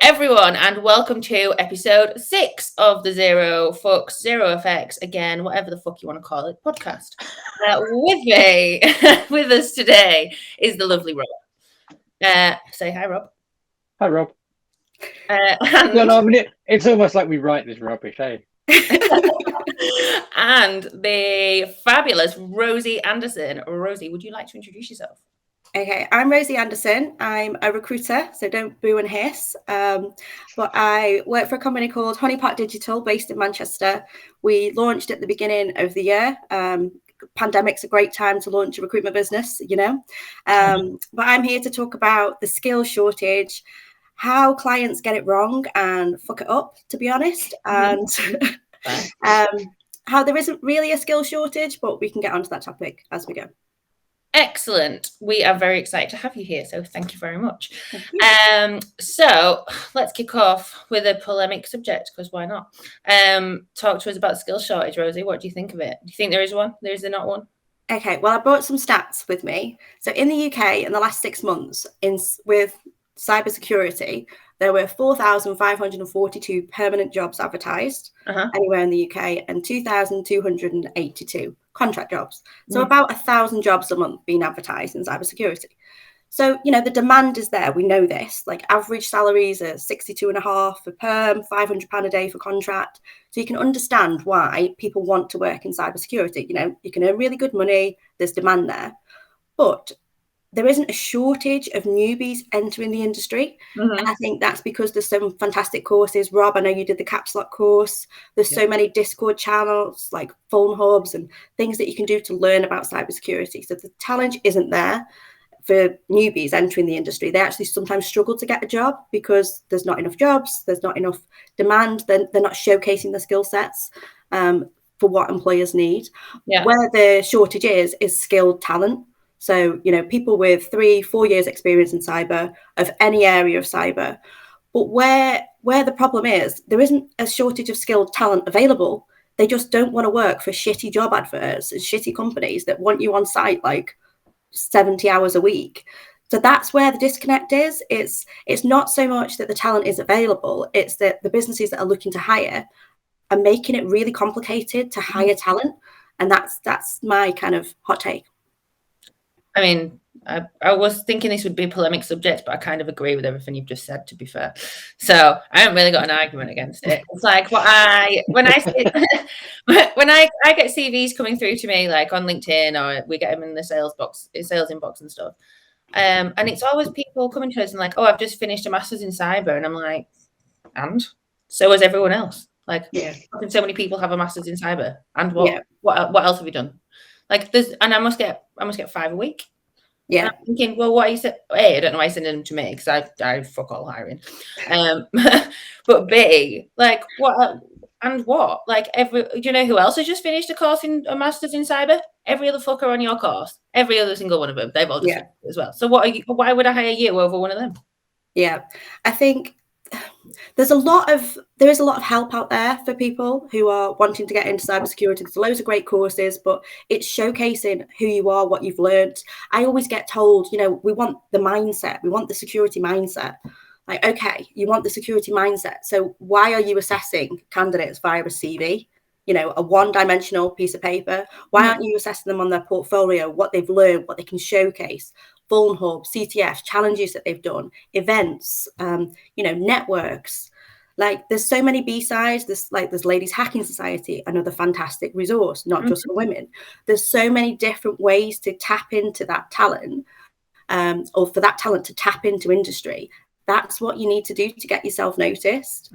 everyone, and welcome to episode 6 of the Zero Fucks, Zero Effects, again, whatever the fuck you want to call it, podcast. With us today is the lovely Rob. Say hi, Rob. Hi, Rob. It's almost like we write this rubbish, eh? And the fabulous Rosie Anderson. Rosie, would you like to introduce yourself? Okay, I'm Rosie Anderson. I'm a recruiter, so don't boo and hiss. But I work for a company called Honeypot Digital based in Manchester. We launched at the beginning of the year. Pandemic's a great time to launch a recruitment business, you know. But I'm here to talk about the skill shortage, how clients get it wrong and fuck it up, to be honest, and how there isn't really a skill shortage, but we can get onto that topic as we go. Excellent. We are very excited to have you here, so thank you very much. So let's kick off with a polemic subject, because why not? Talk to us about skill shortage, Rosie. What do you think of it? Do you think there is one? There is there not one? Okay, well, I brought some stats with me. So in the UK, in the last 6 months, with cybersecurity, there were 4,542 permanent jobs advertised anywhere in the UK and 2,282 contract jobs. So about 1,000 jobs a month being advertised in cybersecurity. So, you know, the demand is there. We know this. Like average salaries are 62.5 for perm, £500 a day for contract. So you can understand why people want to work in cybersecurity. You know, you can earn really good money. There's demand there. But there isn't a shortage of newbies entering the industry. And I think that's because there's some fantastic courses. Rob, I know you did the Caps Lock course. There's so many Discord channels, like phone hubs and things that you can do to learn about cybersecurity. So the challenge isn't there for newbies entering the industry. They actually sometimes struggle to get a job because there's not enough jobs, there's not enough demand, they're not showcasing the skill sets for what employers need. Where the shortage is skilled talent. So, you know, people with 3-4 years experience in cyber, of any area of cyber. But where the problem is, there isn't a shortage of skilled talent available. They just don't want to work for shitty job adverts and shitty companies that want you on site like 70 hours a week. So that's where the disconnect is. It's not so much that the talent is available, it's that the businesses that are looking to hire are making it really complicated to hire talent. And that's my kind of hot take. I mean, I was thinking this would be a polemic subject, but I kind of agree with everything you've just said, to be fair. So I haven't really got an argument against it. It's like when I get CVs coming through to me, like on LinkedIn, or we get them in the sales inbox and stuff. And it's always people coming to us and like, oh, I've just finished a master's in cyber. And I'm like, and so has everyone else. Like, so many people have a master's in cyber. And what else have you done? Like I must get 5 a week. And I'm thinking, well, what you said? A, I don't know why you're sending them to me because I fuck all hiring. But B, like what and what? Like do you know who else has just finished a master's in cyber? Every other fucker on your course, every other single one of them, they've all just finished as well. So why would I hire you over one of them? Yeah, I think there is a lot of help out there for people who are wanting to get into cybersecurity. There's loads of great courses, but it's showcasing who you are, what you've learned. I always get told, you know, we want the mindset, we want the security mindset. Like, okay, you want the security mindset. So why are you assessing candidates via a CV? You know, a one-dimensional piece of paper. Why aren't you assessing them on their portfolio, what they've learned, what they can showcase? Phone Hub, CTF, challenges that they've done, events, networks. Like there's so many B-sides. There's Ladies Hacking Society, another fantastic resource, not just for women. There's so many different ways to tap into that talent, or for that talent to tap into industry. That's what you need to do to get yourself noticed.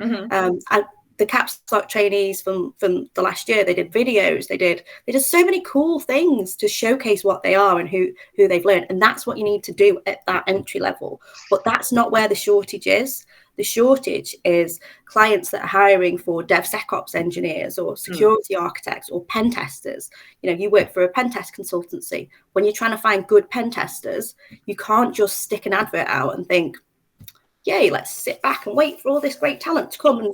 The Caps Lock trainees from the last year, they did videos, they did so many cool things to showcase what they are and who they've learned. And that's what you need to do at that entry level. But that's not where the shortage is. The shortage is clients that are hiring for DevSecOps engineers or security architects or pen testers. You know, you work for a pen test consultancy. When you're trying to find good pen testers, you can't just stick an advert out and think, yay, let's sit back and wait for all this great talent to come and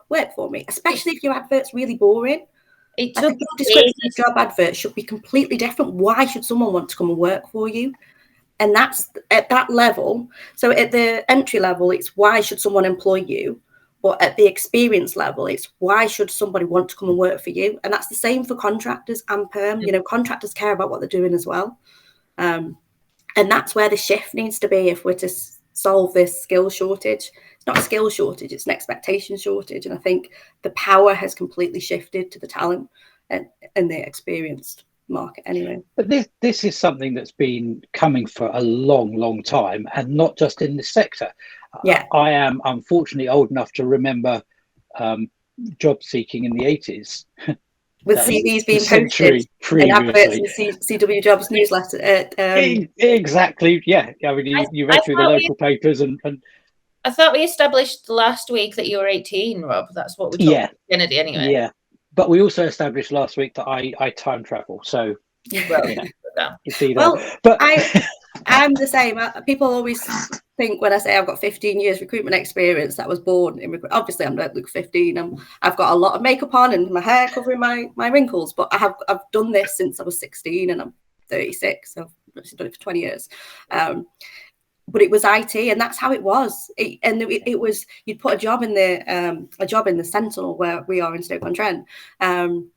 work for me, especially if your advert's really boring. The job description of job advert should be completely different. Why should someone want to come and work for you? And that's at that level. So at the entry level, it's why should someone employ you? But at the experience level, it's why should somebody want to come and work for you? And that's the same for contractors and perm. You know, contractors care about what they're doing as well. And that's where the shift needs to be if we're to solve this skill shortage. It's not a skill shortage, it's an expectation shortage. And I think the power has completely shifted to the talent and the experienced market anyway. But this is something that's been coming for a long time, and not just in this sector. Yeah. I am unfortunately old enough to remember job seeking in the 80s. With CVs being posted and adverts in CW Jobs newsletter. Exactly, yeah. I mean, you read through the local papers and I thought we established last week that you were 18, Rob. That's what we told Kennedy anyway. Yeah, but we also established last week that I time travel. So, well, it's either. Well, but I'm the same. People always think when I say I've got 15 years recruitment experience that I was born in recruitment. Obviously, I don't look 15. I've got a lot of makeup on and my hair covering my wrinkles. But I've done this since I was 16 and I'm 36. So I've actually done it for 20 years. But it was IT, and that's how it was. It was you'd put a job in the Sentinel where we are in Stoke-on-Trent, and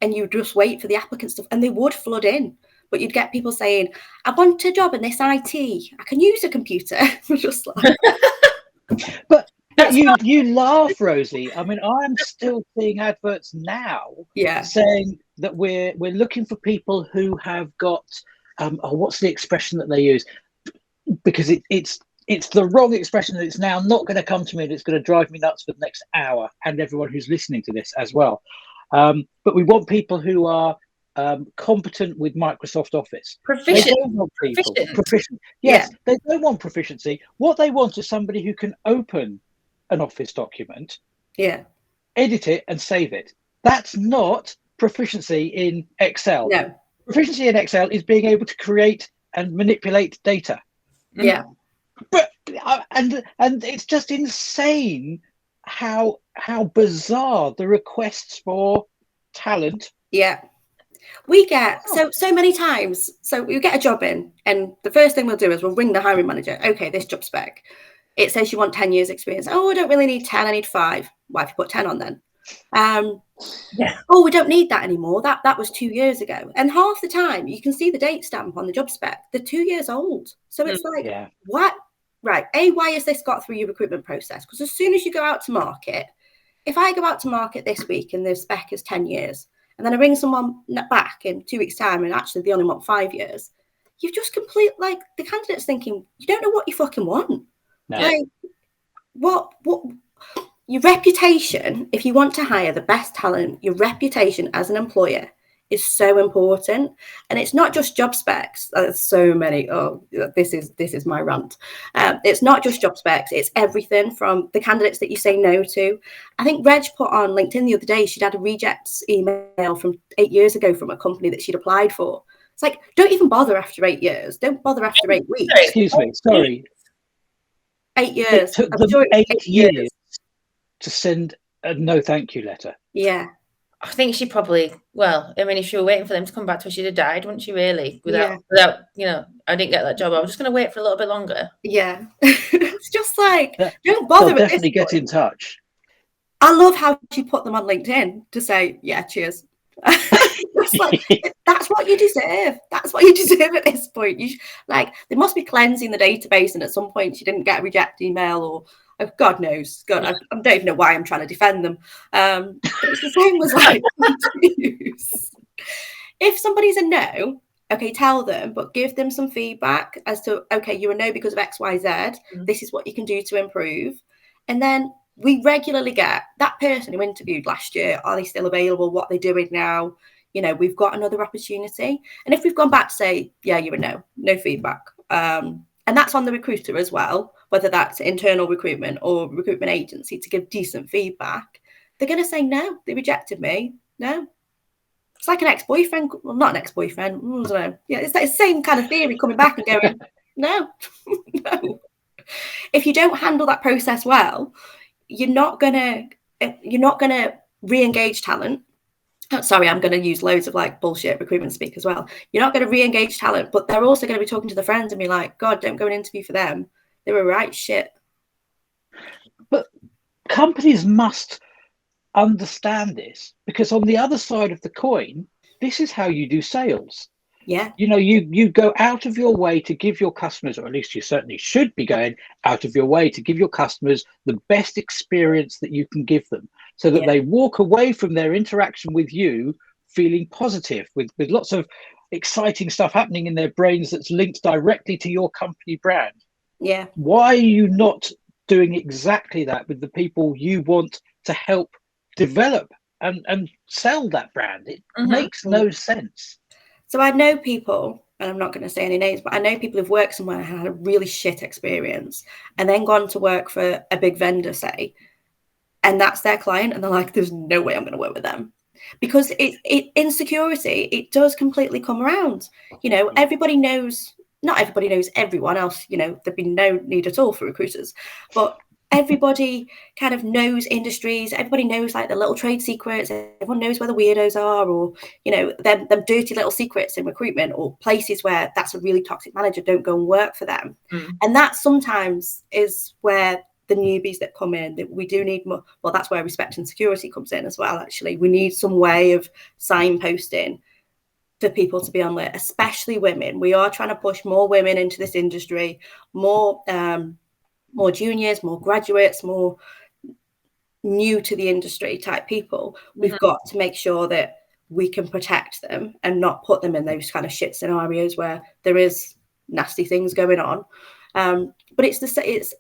you just wait for the applicants and they would flood in. But you'd get people saying, "I want a job in this IT. I can use a computer." Just like, but you laugh, Rosie. I mean, I'm still seeing adverts now, saying that we're looking for people who have got what's the expression that they use? Because it's the wrong expression, that it's now not going to come to me, and it's going to drive me nuts for the next hour, and everyone who's listening to this as well. But we want people who are competent with Microsoft Office. Proficient. They don't want people proficient. Yes, they don't want proficiency. What they want is somebody who can open an Office document, edit it, and save it. That's not proficiency in Excel. No. Proficiency in Excel is being able to create and manipulate data. Yeah. But and it's just insane how bizarre the requests for talent. Yeah. We get so many times. So we get a job in, and the first thing we'll do is we'll ring the hiring manager. Okay, this job spec. It says you want 10 years experience. Oh, I don't really need 10, I need 5. Why have you put 10 on then? Oh, we don't need that anymore. That was 2 years ago. And half the time you can see the date stamp on the job spec. They're 2 years old. So it's like, what? Right. Why has this got through your recruitment process? Because as soon as you go out to market, if I go out to market this week and the spec is 10 years, and then I ring someone back in 2 weeks' time and actually they only want 5 years, you've just like the candidate's thinking, you don't know what you fucking want. No. Like, what your reputation, if you want to hire the best talent, your reputation as an employer is so important. And it's not just job specs. There's so many. Oh, this is my rant. It's not just job specs. It's everything from the candidates that you say no to. I think Reg put on LinkedIn the other day, she'd had a rejects email from 8 years ago from a company that she'd applied for. It's like, don't even bother after 8 years. Don't bother after 8 weeks. Excuse me. Sorry. 8 years. It took them 8 years to send a no thank you letter. Yeah. I think she probably, if she were waiting for them to come back to her, she'd have died, wouldn't she, really? Without, I didn't get that job. I was just going to wait for a little bit longer. Yeah. It's just like, don't bother. They'll definitely get in touch. I love how she put them on LinkedIn to say, yeah, cheers. Like, that's what you deserve. That's what you deserve at this point. They must be cleansing the database, and at some point she didn't get a reject email, or God knows. God, I don't even know why I'm trying to defend them. But it's the same as like interviews. If somebody's a no, okay, tell them, but give them some feedback as to, okay, you're a no because of X, Y, Z. This is what you can do to improve. And then we regularly get that person who interviewed last year. Are they still available? What are they doing now? We've got another opportunity. And if we've gone back to say, yeah, you're a no feedback. And that's on the recruiter as well, whether that's internal recruitment or recruitment agency, to give decent feedback. They're going to say, no, they rejected me. No. It's like an ex-boyfriend. Well, not an ex-boyfriend. I don't know. Yeah, it's that same kind of theory coming back and going, no, no. If you don't handle that process well, you're not gonna re-engage talent. sorry, I'm going to use loads of like bullshit recruitment speak as well. You're not going to re-engage talent, but they're also going to be talking to the friends and be like, God, don't go and interview for them. They were right shit. But companies must understand this, because on the other side of the coin, this is how you do sales. Yeah. You know, you go out of your way to give your customers, or at least you certainly should be going out of your way to give your customers the best experience that you can give them, so that they walk away from their interaction with you feeling positive, with lots of exciting stuff happening in their brains that's linked directly to your company brand. Yeah. Why are you not doing exactly that with the people you want to help develop and sell that brand? It makes no sense. So I know people, and I'm not going to say any names, but I know people who've worked somewhere and had a really shit experience and then gone to work for a big vendor, say, and that's their client, and they're like, there's no way I'm going to work with them. Because insecurity, it does completely come around. You know, everybody knows, not everybody knows everyone else, you know, there'd be no need at all for recruiters, but everybody kind of knows industries. Everybody knows like the little trade secrets. Everyone knows where the weirdos are, or, you know, them dirty little secrets in recruitment, or places where that's a really toxic manager, don't go and work for them. And that sometimes is where the newbies that come in, that we do need more. Well, that's where respect and security comes in as well. Actually, we need some way of signposting for people to be on there, especially women. We are trying to push more women into this industry, more juniors, more graduates, more new to the industry type people. We've got to make sure that we can protect them and not put them in those kind of shit scenarios where there is nasty things going on. But it's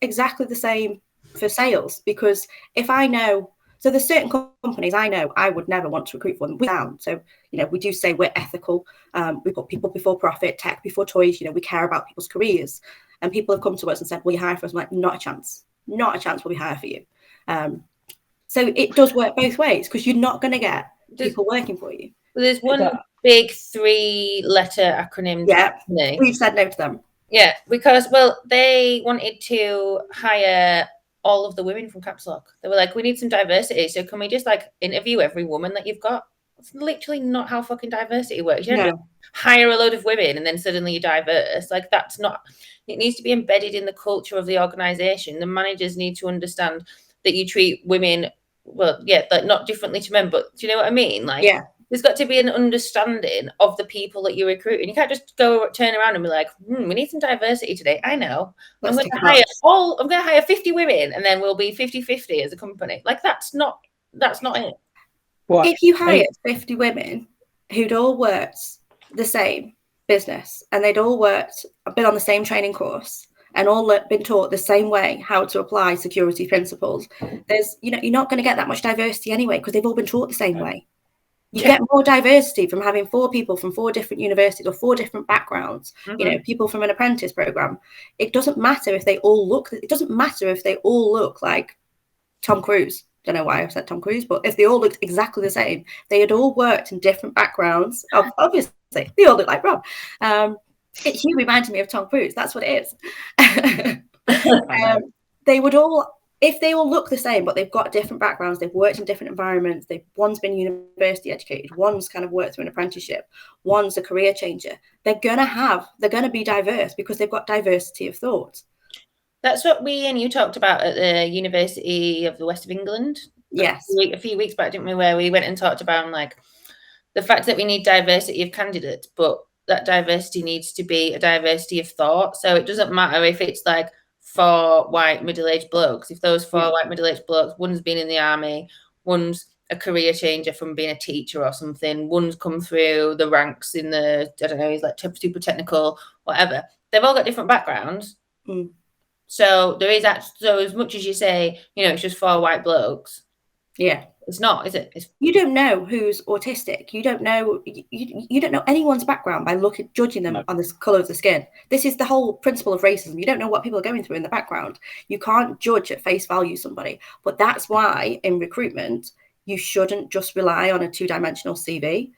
exactly the same for sales, because if I know, so there's certain companies I know I would never want to recruit for them. So, you know, we do say we're ethical. We put people before profit, tech before toys. You know, we care about people's careers. And people have come to us and said, will you hire for us? I'm like, not a chance will we hire for you. So it does work both ways, because you're not going to get people working for you. Well, there's one big 3-letter acronym. Yeah, we've said no to them. Yeah, because, well, they wanted to hire all of the women from Caps Lock. They were like, we need some diversity, so can we just like interview every woman that you've got? It's literally not how fucking diversity works. You don't hire a load of women and then suddenly you're diverse. Like, that's not, it needs to be embedded in the culture of the organization. The managers need to understand that you treat women, well, yeah, like not differently to men, but do you know what I mean? Like, there's got to be an understanding of the people that you're recruiting. You can't just turn around and be like, we need some diversity today. I know. I'm going to hire 50 women and then we'll be 50-50 as a company. Like, that's not it. Well, if you hired 50 women who'd all worked the same business and they'd all been on the same training course and all been taught the same way how to apply security principles, you're not going to get that much diversity anyway, because they've all been taught the same way. You get more diversity from having 4 people from 4 different universities or 4 different backgrounds, you know, people from an apprentice program. It doesn't matter if they all look like Tom Cruise. Don't know why I said Tom Cruise, but if they all looked exactly the same, they had all worked in different backgrounds. Obviously, they all look like Rob. He reminded me of Tom Cruise. That's what it is. They would all, if they all look the same, but they've got different backgrounds, they've worked in different environments, one's been university educated, one's kind of worked through an apprenticeship, one's a career changer, they're going to be diverse because they've got diversity of thought. That's what we and you talked about at the University of the West of England. Yes. A few weeks back, didn't we, where we went and talked about like the fact that we need diversity of candidates, but that diversity needs to be a diversity of thought. So it doesn't matter if it's like 4 white middle-aged blokes. If those 4 white middle-aged blokes, one's been in the army, one's a career changer from being a teacher or something, one's come through the ranks in the, I don't know, he's like super technical, whatever. They've all got different backgrounds. So there is so as much as you say, you know, it's just 4 white blokes. Yeah. It's not, is it? You don't know who's autistic. You don't know you don't know anyone's background by judging them on the colour of the skin. This is the whole principle of racism. You don't know what people are going through in the background. You can't judge at face value somebody. But that's why in recruitment, you shouldn't just rely on a 2-dimensional CV,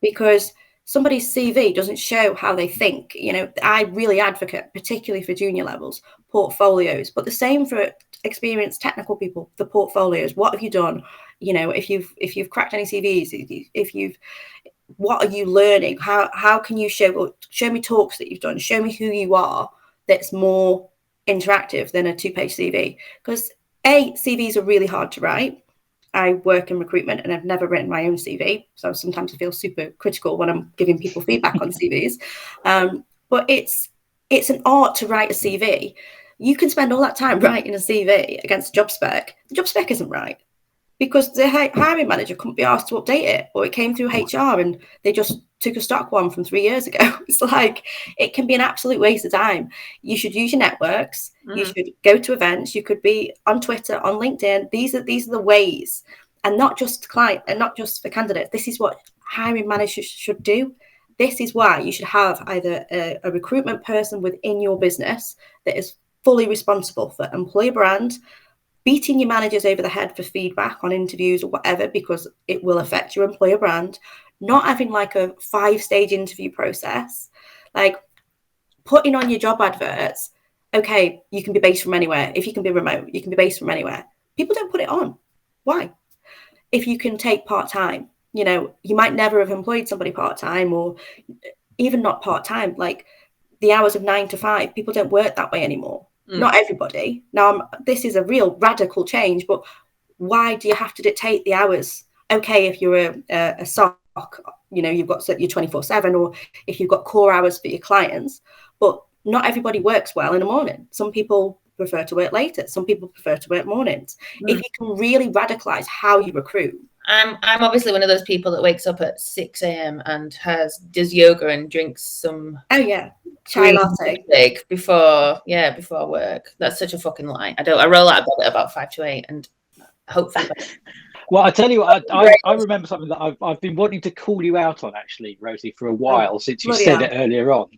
because somebody's CV doesn't show how they think. You know, I really advocate, particularly for junior levels, portfolios, but the same for experienced technical people, the portfolios. What have you done? You know, if you've cracked any CVs, what are you learning? How can you show me talks that you've done? Show me who you are. That's more interactive than a 2-page CV, because CVs are really hard to write. I work in recruitment and I've never written my own CV, so sometimes I feel super critical when I'm giving people feedback on CVs. But it's an art to write a CV. You can spend all that time writing a CV against a job spec. The job spec isn't right, because the hiring manager couldn't be asked to update it, or it came through HR and they just took a stock one from 3 years ago. It's like, it can be an absolute waste of time. You should use your networks. You should go to events. You could be on Twitter, on LinkedIn. These are the ways, and not just client and not just for candidates. This is what hiring managers should do. This is why you should have either a recruitment person within your business that is fully responsible for employer brand, beating your managers over the head for feedback on interviews or whatever, because it will affect your employer brand. Not having like a 5-stage interview process, like putting on your job adverts, okay, you can be based from anywhere. If you can be remote, you can be based from anywhere. People don't put it on. Why? If you can take part-time, you know, you might never have employed somebody part-time, or even not part-time, like the hours of 9 to 5, people don't work that way anymore. Not everybody. Now, this is a real radical change, but why do you have to dictate the hours? Okay, if you're a SOC, you know, you've got your 24/7, or if you've got core hours for your clients, but not everybody works well in the morning. Some people prefer to work later. Some people prefer to work mornings. If you can really radicalize how you recruit. I'm obviously one of those people that wakes up at 6 a.m. and does yoga and drinks some chai latte before work. That's such a fucking lie. I roll out of bed at about 5 to 8, and hopefully. Well, I tell you what, I remember something that I've been wanting to call you out on, actually, Rosie, for a while, since you said it earlier on.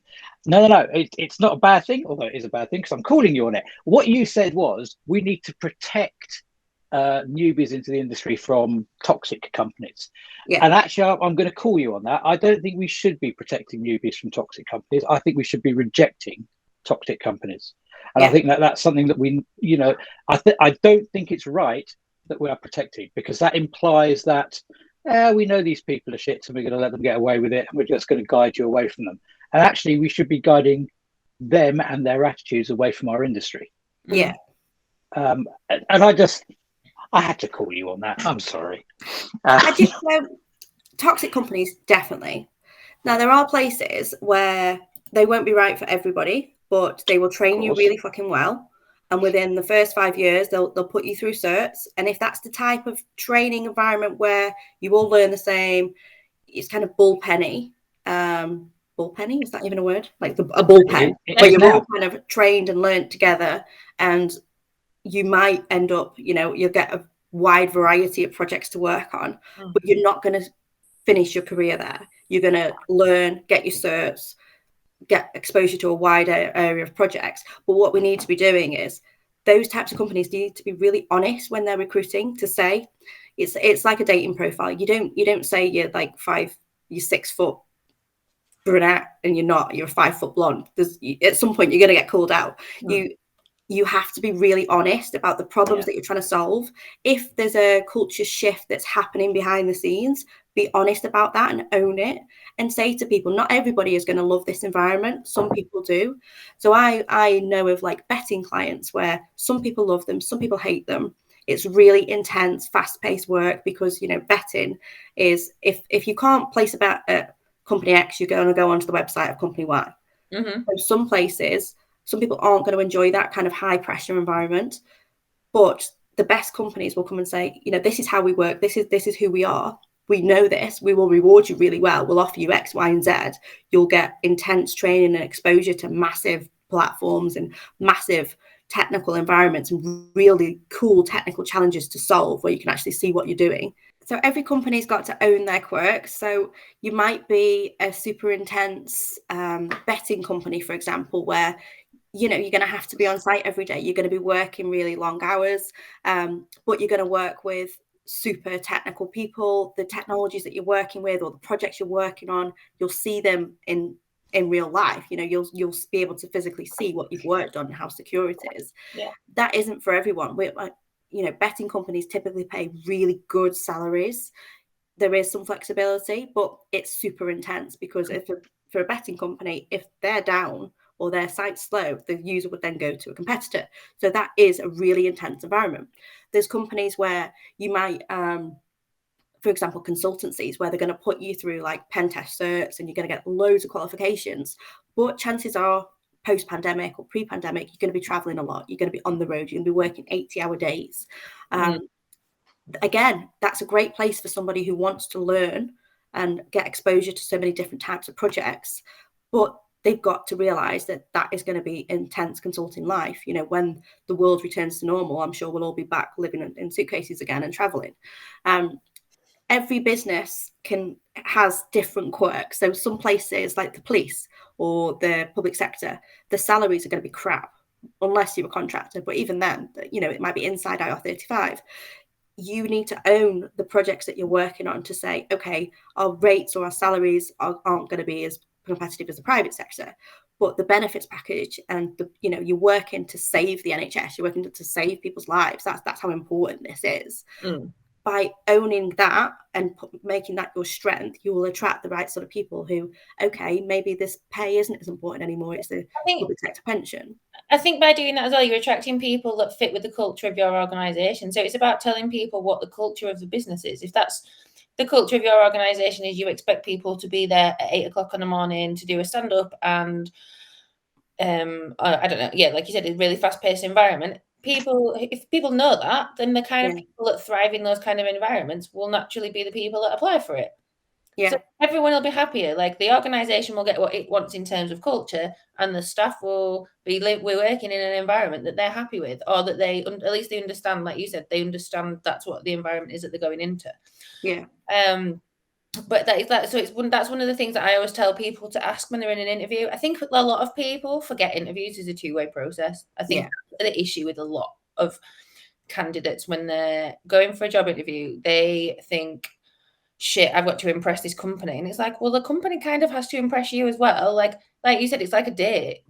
No, it's not a bad thing, although it is a bad thing because I'm calling you on it. What you said was we need to protect newbies into the industry from toxic companies. And actually, I'm going to call you on that. I don't think we should be protecting newbies from toxic companies. I think we should be rejecting toxic companies. And I think that's something that we, you know, I don't think it's right that we are protecting, because that implies that we know these people are shit and we're going to let them get away with it, and we're just going to guide you away from them. And actually, we should be guiding them and their attitudes away from our industry. And I had to call you on that. I'm sorry. I just toxic companies, definitely. Now, there are places where they won't be right for everybody, but they will train you really fucking well. And within the first 5 years, they'll put you through certs. And if that's the type of training environment where you all learn the same, it's kind of bullpenny. Bullpenny, is that even a word? Like a bullpen, where you're all kind of trained and learned together. And you might end up, you know, you'll get a wide variety of projects to work on, but you're not going to finish your career there. You're going to learn, get your certs, get exposure to a wider area of projects. But what we need to be doing is those types of companies need to be really honest when they're recruiting, to say it's like a dating profile. You don't say you're like you're 6 foot brunette and you're a 5 foot blonde. At some point you're going to get called out. You have to be really honest about the problems that you're trying to solve. If there's a culture shift that's happening behind the scenes, be honest about that and own it, and say to people, not everybody is going to love this environment. Some people do. So I know of like betting clients where some people love them, some people hate them. It's really intense, fast-paced work, because, you know, betting is, if you can't place a bet at company X, you're going to go onto the website of company Y. So some places, some people aren't going to enjoy that kind of high pressure environment, but the best companies will come and say, you know, this is how we work. This is who we are. We know this. We will reward you really well. We'll offer you X, Y, and Z. You'll get intense training and exposure to massive platforms and massive technical environments and really cool technical challenges to solve where you can actually see what you're doing. So every company's got to own their quirks. So you might be a super intense betting company, for example, where, you know, you're going to have to be on site every day. You're going to be working really long hours, but you're going to work with super technical people. The technologies that you're working with or the projects you're working on, you'll see them in real life. You know, you'll be able to physically see what you've worked on and how secure it is. That isn't for everyone. betting companies typically pay really good salaries. There is some flexibility, but it's super intense, because for a betting company, if they're down or their site's slow, the user would then go to a competitor. So that is a really intense environment. There's companies where you might, for example, consultancies, where they're going to put you through like pen test certs and you're going to get loads of qualifications. But chances are, post-pandemic or pre-pandemic, you're going to be traveling a lot. You're going to be on the road. You're going to be working 80-hour days. Again, that's a great place for somebody who wants to learn and get exposure to so many different types of projects. But they've got to realize that is going to be intense consulting life. When the world returns to normal, I'm sure we'll all be back living in suitcases again and traveling. Every business has different quirks. So some places, like the police or the public sector, the salaries are going to be crap unless you're a contractor. But even then, it might be inside IR35. You need to own the projects that you're working on to say, okay, our rates or our salaries aren't going to be as competitive as the private sector, but the benefits package and you're working to save the NHS, you're working to save people's lives. That's how important this is. By owning that and making that your strength, you will attract the right sort of people who, okay, maybe this pay isn't as important anymore. It's the public sector pension. I think by doing that as well, you're attracting people that fit with the culture of your organisation. So it's about telling people what the culture of the business is. If that's the culture of your organisation, is you expect people to be there at 8 o'clock in the morning to do a stand-up and, I don't know, like you said, a really fast-paced environment. If people know that, then the kind of people that thrive in those kind of environments will naturally be the people that apply for it. So everyone will be happier. Like the organisation will get what it wants in terms of culture, and the staff will be we're working in an environment that they're happy with, or that they at least they understand, like you said, they understand that's what the environment is that they're going into. But that's one of the things that I always tell people to ask when they're in an interview. I think a lot of people forget interviews is a two-way process. I think that's the issue with a lot of candidates when they're going for a job interview. They think, shit, I've got to impress this company. And it's like, well, the company kind of has to impress you as well. Like you said, it's like a date.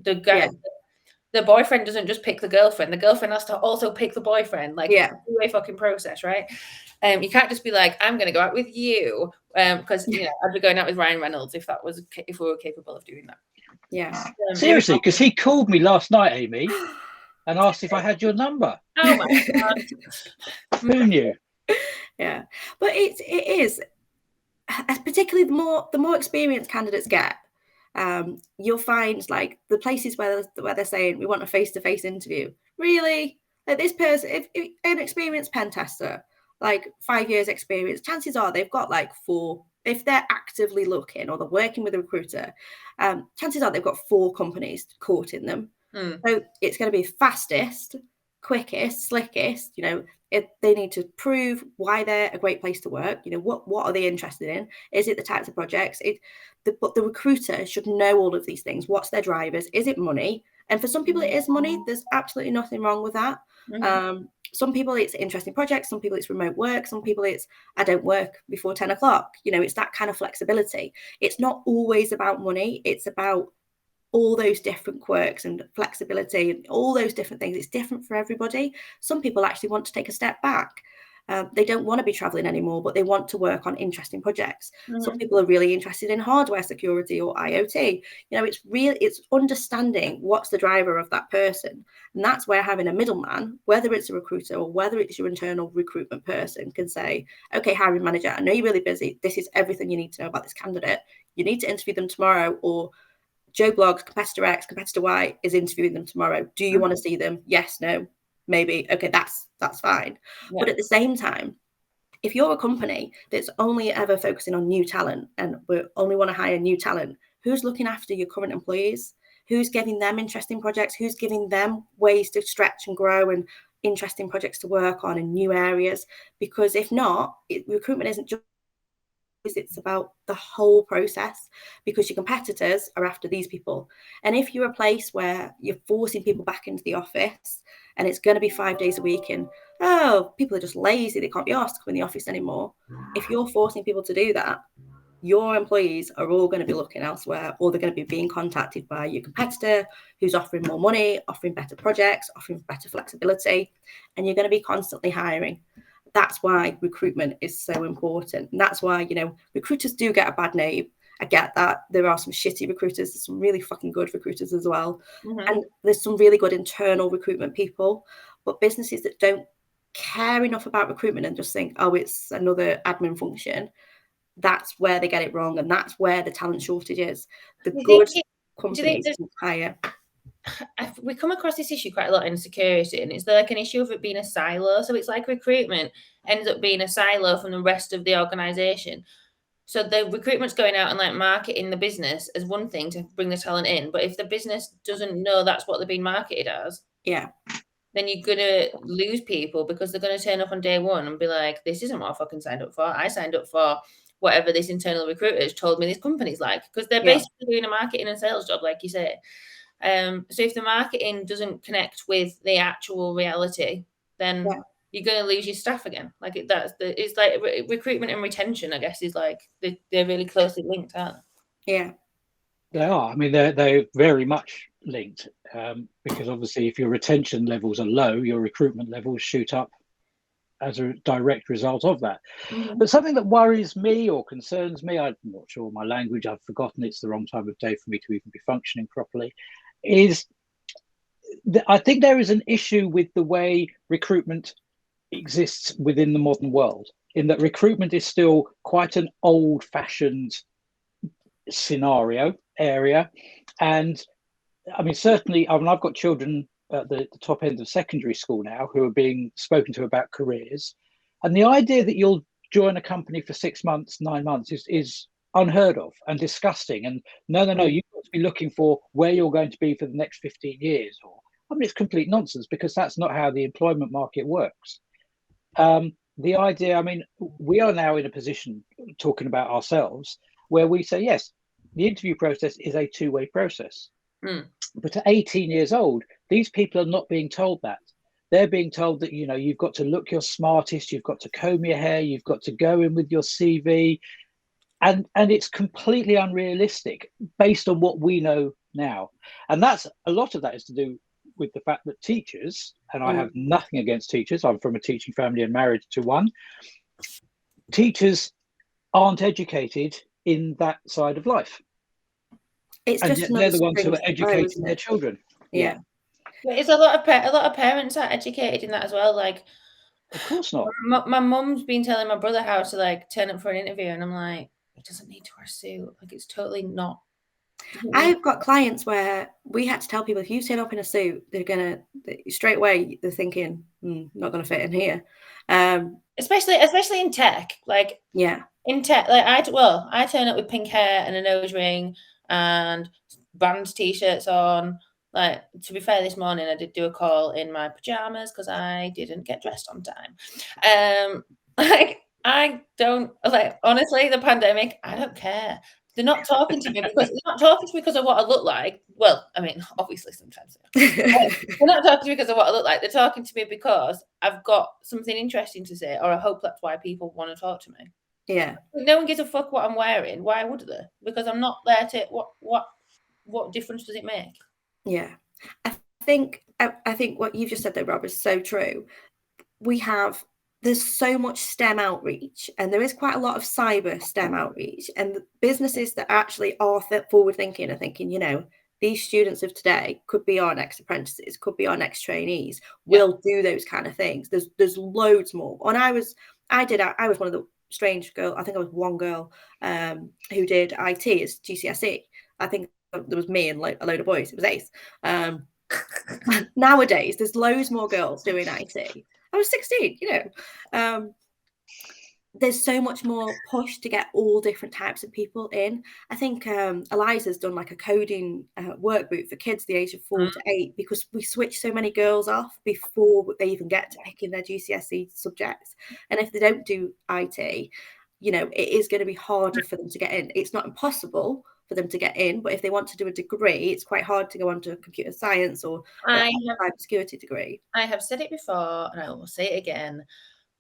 The boyfriend doesn't just pick the girlfriend. The girlfriend has to also pick the boyfriend. Like, it's a two-way fucking process, right? You can't just be like, I'm going to go out with you. Because, I'd be going out with Ryan Reynolds if we were capable of doing that. Yeah. Seriously, because he called me last night, Amy, and asked if I had your number. Oh my God. Who knew? Yeah. But it is, particularly the more experienced candidates get, you'll find like the places where they're saying we want a face-to-face interview. Really? Like this person, if an experienced pen tester, like 5 years experience, chances are they've got like 4, if they're actively looking or they're working with a recruiter, chances are they've got 4 companies courting them. So it's going to be fastest, quickest, slickest. If they need to prove why they're a great place to work, what are they interested in? Is it the types of projects? But the recruiter should know all of these things. What's their drivers? Is it money? And for some people it is money. There's absolutely nothing wrong with that. Some people it's interesting projects. Some people it's remote work. Some people it's I don't work before 10 o'clock. It's that kind of flexibility. It's not always about money. It's about all those different quirks and flexibility and all those different things. It's different for everybody. Some people actually want to take a step back. They don't want to be traveling anymore, but they want to work on interesting projects. Some people are really interested in hardware security or IoT. It's understanding what's the driver of that person. And that's where having a middleman, whether it's a recruiter or whether it's your internal recruitment person, can say, okay, hiring manager, I know you're really busy. This is everything you need to know about this candidate. You need to interview them tomorrow, or Joe Blogs, competitor X, competitor Y is interviewing them tomorrow. Do you want to see them? Yes, no, maybe. Okay, that's fine. Yeah. But at the same time, if you're a company that's only ever focusing on new talent and we only want to hire new talent, who's looking after your current employees? Who's giving them interesting projects? Who's giving them ways to stretch and grow and interesting projects to work on in new areas? Because if not, recruitment isn't just, it's about the whole process, because your competitors are after these people. And if you're a place where you're forcing people back into the office and it's going to be 5 days a week and people are just lazy, they can't be asked to come in the office anymore. If you're forcing people to do that, your employees are all going to be looking elsewhere, or they're going to be being contacted by your competitor who's offering more money, offering better projects, offering better flexibility, and you're going to be constantly hiring. That's why recruitment is so important. And that's why, recruiters do get a bad name. I get that. There are some shitty recruiters. There's some really fucking good recruiters as well. And there's some really good internal recruitment people. But businesses that don't care enough about recruitment and just think, oh, it's another admin function, that's where they get it wrong. And that's where the talent shortage is. The good companies hire. We come across this issue quite a lot in security, and it's like an issue of it being a silo. So it's like recruitment ends up being a silo from the rest of the organisation. So the recruitment's going out and like marketing the business as one thing to bring the talent in. But if the business doesn't know that's what they're being marketed as, then you're going to lose people, because they're going to turn up on day one and be like, this isn't what I fucking signed up for. I signed up for whatever this internal recruiter has told me this company's like, because they're basically doing a marketing and sales job, like you say. So if the marketing doesn't connect with the actual reality, then you're going to lose your staff again. Like it's like recruitment and retention, I guess, is like they're really closely linked, aren't they? Yeah, they are. I mean, they're very much linked, because obviously if your retention levels are low, your recruitment levels shoot up as a direct result of that. But something that worries me or concerns me, I'm not sure my language, I've forgotten, it's the wrong time of day for me to even be functioning properly, is I think there is an issue with the way recruitment exists within the modern world, in that recruitment is still quite an old-fashioned scenario area. And I mean, certainly, I mean, I've got children at the top end of secondary school now who are being spoken to about careers. And the idea that you'll join a company for 6 months, 9 months is unheard of and disgusting. And no, you've got to be looking for where you're going to be for the next 15 years. Or, I mean, it's complete nonsense, because that's not how the employment market works. The idea, I mean, we are now in a position, talking about ourselves, where we say, yes, the interview process is a two-way process. But at 18 years old, these people are not being told that. They're being told that, you've got to look your smartest, you've got to comb your hair, you've got to go in with your CV. And it's completely unrealistic based on what we know now. And that's a lot of that is to do with the fact that teachers, and I have nothing against teachers, I'm from a teaching family and married to one, teachers aren't educated in that side of life. It's and just they're the ones who are educating their children. Yeah. It's a lot of parents are educated in that as well. Like, of course not. My mum's been telling my brother how to like turn up for an interview, and I'm like, he doesn't need to wear a suit. Like, it's totally not. I've got clients where we had to tell people, if you turn up in a suit, they're straight away they're thinking, not gonna fit in here. Especially in tech. Like, in tech, like I turn up with pink hair and a nose ring and band t-shirts on. Like, to be fair, this morning I did do a call in my pajamas because I didn't get dressed on time. Like, I don't, like, honestly, the pandemic, I don't care. They're not talking to me because of what I look like. Well, I mean, obviously sometimes they're not talking to me because of what I look like. They're talking to me because I've got something interesting to say, or I hope that's why people want to talk to me. Yeah. No one gives a fuck what I'm wearing. Why would they? Because I'm not there to. What difference does it make? Yeah, I think what you've just said there, Rob, is so true. There's so much STEM outreach, and there is quite a lot of cyber STEM outreach, and the businesses that actually are forward thinking are thinking, these students of today could be our next apprentices, could be our next trainees. We'll do those kind of things. There's loads more. And I was one of the strange girl. I think I was one girl who did IT as GCSE. I think there was me and a load of boys. It was ace. Nowadays, there's loads more girls doing IT. I was 16, there's so much more push to get all different types of people in. I think Eliza's done like a coding work boot for kids the age of 4 to 8, because we switch so many girls off before they even get to picking their GCSE subjects. And if they don't do IT, it is going to be harder for them to get in. It's not impossible for them to get in, but if they want to do a degree, it's quite hard to go on to computer science or a cybersecurity degree. I have said it before, and I will say it again.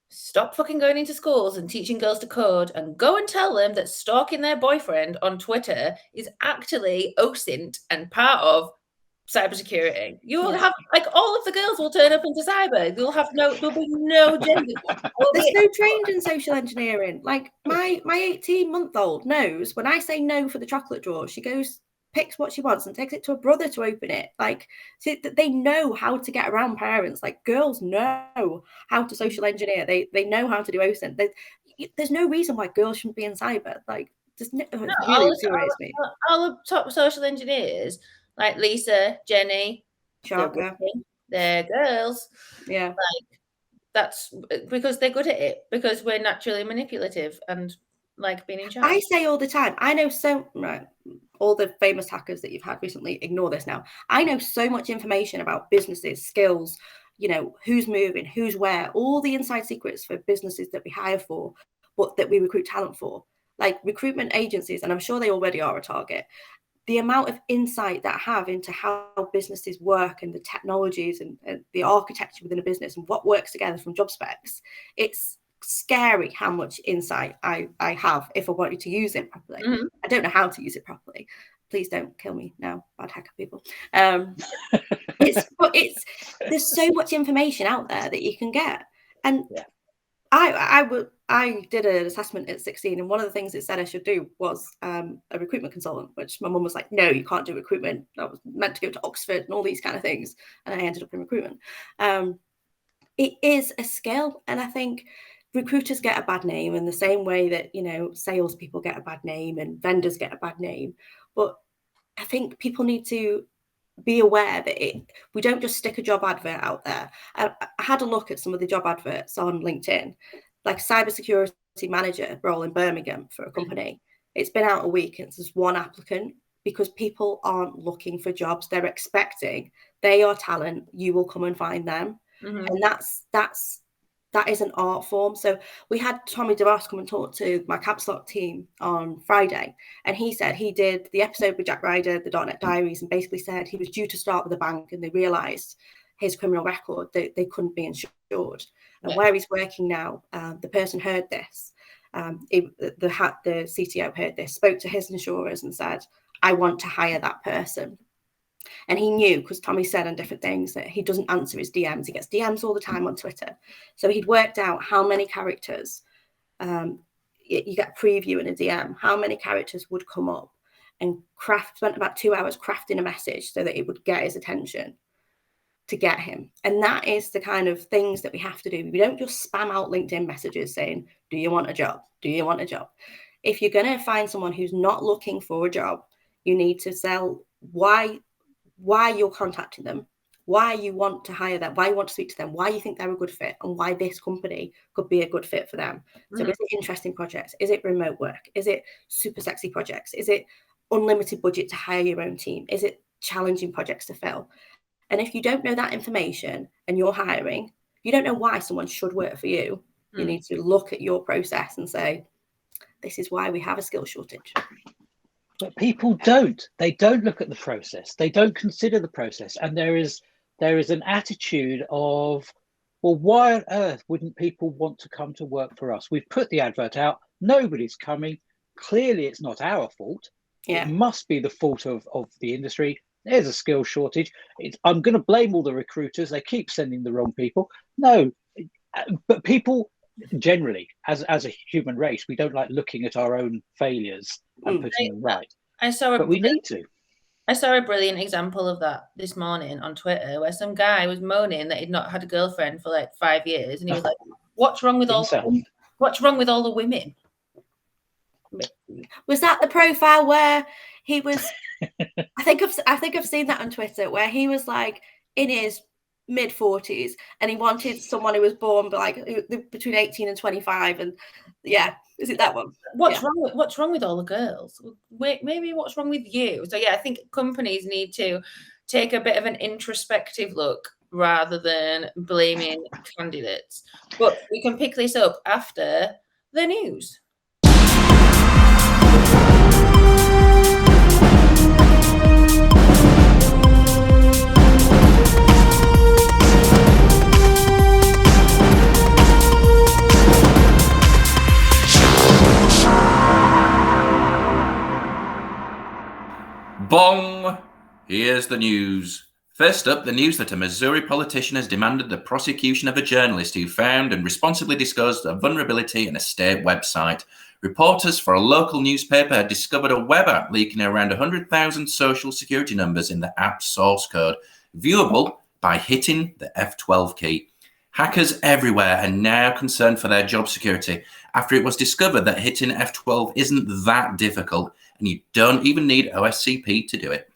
stop fucking going into schools and teaching girls to code and go and tell them that stalking their boyfriend on Twitter is actually OSINT and part of cybersecurity. You will have, like, all of the girls will turn up into cyber. There'll be no gender. There's no trained in social engineering. Like my 18-month-old knows when I say no for the chocolate drawer, she goes, picks what she wants and takes it to her brother to open it. Like, so they know how to get around parents. Like, girls know how to social engineer. They know how to do OSINT. There's no reason why girls shouldn't be in cyber. Like, just all the top social engineers, like Lisa, Jenny, they're girls. Yeah. Like, that's because they're good at it, because we're naturally manipulative and like being in charge. I say all the time, I know all the famous hackers that you've had recently, ignore this now. I know so much information about businesses, skills, who's moving, who's where, all the inside secrets for businesses that we hire for, but that we recruit talent for. Like recruitment agencies, and I'm sure they already are a target, the amount of insight that I have into how businesses work and the technologies and the architecture within a business and what works together from job specs, it's scary how much insight I have if I wanted to use it properly. Mm-hmm. I don't know how to use it properly. Please don't kill me now, bad hacker people. There's so much information out there that you can get. And I did an assessment at 16, and one of the things it said I should do was a recruitment consultant, which my mum was like, no, you can't do recruitment. I was meant to go to Oxford and all these kind of things, and I ended up in recruitment. It is a skill, and I think recruiters get a bad name in the same way that, salespeople get a bad name and vendors get a bad name. But I think people need to be aware that we don't just stick a job advert out there. I had a look at some of the job adverts on LinkedIn, like cybersecurity manager role in Birmingham for a company. It's been out a week and it's just one applicant, because people aren't looking for jobs. They're expecting they are talent. You will come and find them. Mm-hmm. And that is an art form. So we had Tommy DeVos come and talk to my Caps Lock team on Friday. And he said he did the episode with Jack Ryder, the .NET Diaries, and basically said he was due to start with a bank and they realised his criminal record, they couldn't be insured. And where he's working now, the person heard this. The CTO heard this, spoke to his insurers and said, I want to hire that person. And he knew, because Tommy said on different things, that he doesn't answer his DMs. He gets DMs all the time on Twitter. So he'd worked out how many characters, you get a preview in a DM, how many characters would come up, and spent about 2 hours crafting a message so that it would get his attention to get him. And that is the kind of things that we have to do. We don't just spam out LinkedIn messages saying, do you want a job? Do you want a job? If you're going to find someone who's not looking for a job, you need to sell why you're contacting them, why you want to hire them, why you want to speak to them, why you think they're a good fit, and why this company could be a good fit for them. Mm-hmm. So is it interesting projects? Is it remote work? Is it super sexy projects? Is it unlimited budget to hire your own team? Is it challenging projects to fill? And if you don't know that information and you're hiring, you don't know why someone should work for you. You need to look at your process and say, this is why we have a skill shortage. But people don't. They don't look at the process. They don't consider the process. And there is an attitude of, well, why on earth wouldn't people want to come to work for us? We've put the advert out. Nobody's coming. Clearly, it's not our fault. Yeah. It must be the fault of the industry. There's a skill shortage. I'm going to blame all the recruiters. They keep sending the wrong people. No, but people generally, as a human race, we don't like looking at our own failures and putting them right. We need to. I saw a brilliant example of that this morning on Twitter, where some guy was moaning that he'd not had a girlfriend for like 5 years, and he was like, "What's wrong with all the women?" Was that the profile where he was? I think I've seen that on Twitter, where he was like in his mid-40s and he wanted someone who was born like between 18 and 25, and is it that one? What's wrong with all the girls? Maybe what's wrong with you? So I think companies need to take a bit of an introspective look rather than blaming candidates. But we can pick this up after the news. Here's the news. First up, the news that a Missouri politician has demanded the prosecution of a journalist who found and responsibly disclosed a vulnerability in a state website. Reporters for a local newspaper had discovered a web app leaking around 100,000 social security numbers in the app's source code, viewable by hitting the F12 key. Hackers everywhere are now concerned for their job security after it was discovered that hitting F12 isn't that difficult and you don't even need OSCP to do it.